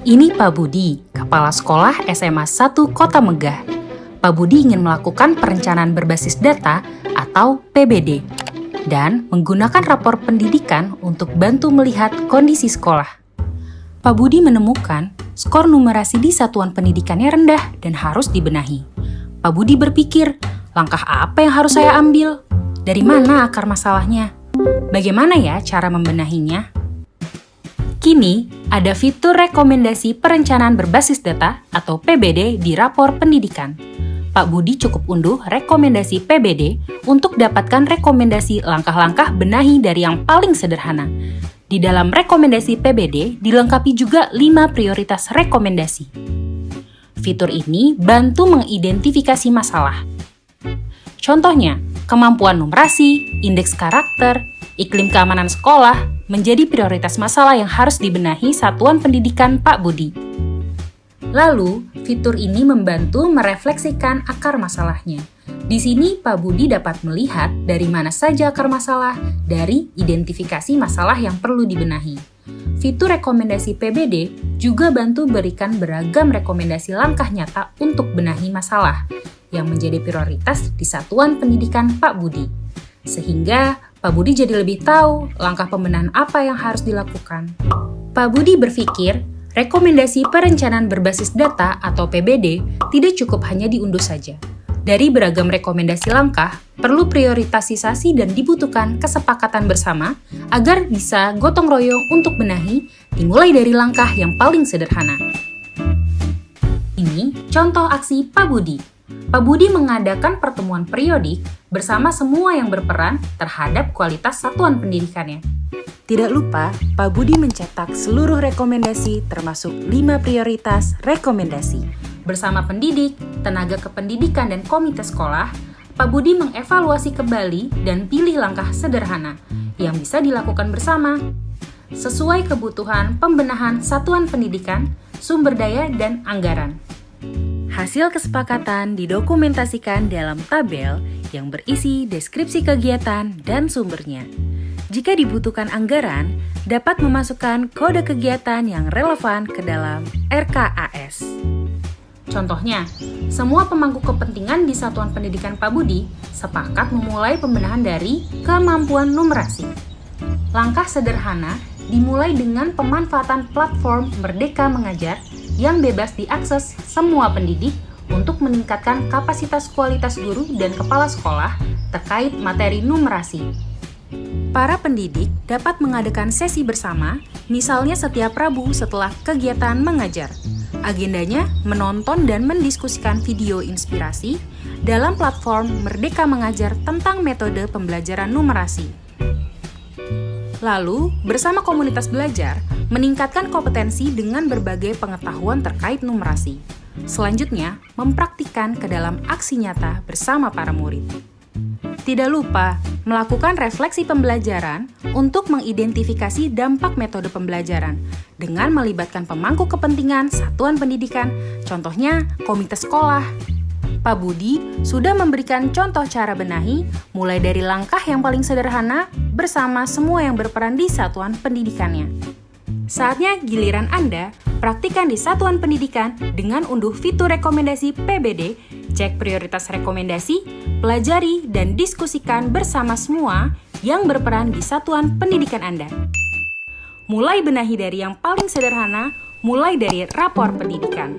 Ini Pak Budi, Kepala Sekolah SMA 1 Kota Megah. Pak Budi ingin melakukan perencanaan berbasis data atau PBD dan menggunakan rapor pendidikan untuk bantu melihat kondisi sekolah. Pak Budi menemukan skor numerasi di satuan pendidikannya rendah dan harus dibenahi. Pak Budi berpikir, langkah apa yang harus saya ambil? Dari mana akar masalahnya? Bagaimana ya cara membenahinya? Kini, ada fitur rekomendasi perencanaan berbasis data atau PBD di rapor pendidikan. Pak Budi cukup unduh rekomendasi PBD untuk dapatkan rekomendasi langkah-langkah benahi dari yang paling sederhana. Di dalam rekomendasi PBD dilengkapi juga 5 prioritas rekomendasi. Fitur ini bantu mengidentifikasi masalah. Contohnya, kemampuan numerasi, indeks karakter, iklim keamanan sekolah menjadi prioritas masalah yang harus dibenahi satuan pendidikan Pak Budi. Lalu, fitur ini membantu merefleksikan akar masalahnya. Di sini, Pak Budi dapat melihat dari mana saja akar masalah dari identifikasi masalah yang perlu dibenahi. Fitur rekomendasi PBD juga bantu berikan beragam rekomendasi langkah nyata untuk benahi masalah yang menjadi prioritas di satuan pendidikan Pak Budi. Sehingga Pak Budi jadi lebih tahu langkah pembenahan apa yang harus dilakukan. Pak Budi berpikir, rekomendasi perencanaan berbasis data atau PBD tidak cukup hanya diunduh saja. Dari beragam rekomendasi langkah, perlu prioritasisasi dan dibutuhkan kesepakatan bersama agar bisa gotong royong untuk benahi, dimulai dari langkah yang paling sederhana. Ini contoh aksi Pak Budi. Pak Budi mengadakan pertemuan periodik bersama semua yang berperan terhadap kualitas satuan pendidikannya. Tidak lupa, Pak Budi mencetak seluruh rekomendasi termasuk 5 prioritas rekomendasi. Bersama pendidik, tenaga kependidikan dan komite sekolah, Pak Budi mengevaluasi kembali dan pilih langkah sederhana yang bisa dilakukan bersama sesuai kebutuhan pembenahan satuan pendidikan, sumber daya, dan anggaran. Hasil kesepakatan didokumentasikan dalam tabel yang berisi deskripsi kegiatan dan sumbernya. Jika dibutuhkan anggaran, dapat memasukkan kode kegiatan yang relevan ke dalam RKAS. Contohnya, semua pemangku kepentingan di satuan pendidikan Pak Budi sepakat memulai pembenahan dari kemampuan numerasi. Langkah sederhana dimulai dengan pemanfaatan platform Merdeka Mengajar yang bebas diakses semua pendidik untuk meningkatkan kapasitas kualitas guru dan kepala sekolah terkait materi numerasi. Para pendidik dapat mengadakan sesi bersama, misalnya setiap Rabu setelah kegiatan mengajar. Agendanya menonton dan mendiskusikan video inspirasi dalam platform Merdeka Mengajar tentang metode pembelajaran numerasi. Lalu, bersama komunitas belajar, meningkatkan kompetensi dengan berbagai pengetahuan terkait numerasi. Selanjutnya, mempraktikkan ke dalam aksi nyata bersama para murid. Tidak lupa, melakukan refleksi pembelajaran untuk mengidentifikasi dampak metode pembelajaran dengan melibatkan pemangku kepentingan satuan pendidikan, contohnya komite sekolah. Pak Budi sudah memberikan contoh cara benahi, mulai dari langkah yang paling sederhana bersama semua yang berperan di satuan pendidikannya. Saatnya giliran Anda praktikkan di satuan pendidikan dengan unduh fitur rekomendasi PBD, cek prioritas rekomendasi, pelajari dan diskusikan bersama semua yang berperan di satuan pendidikan Anda. Mulai benahi dari yang paling sederhana, mulai dari rapor pendidikan.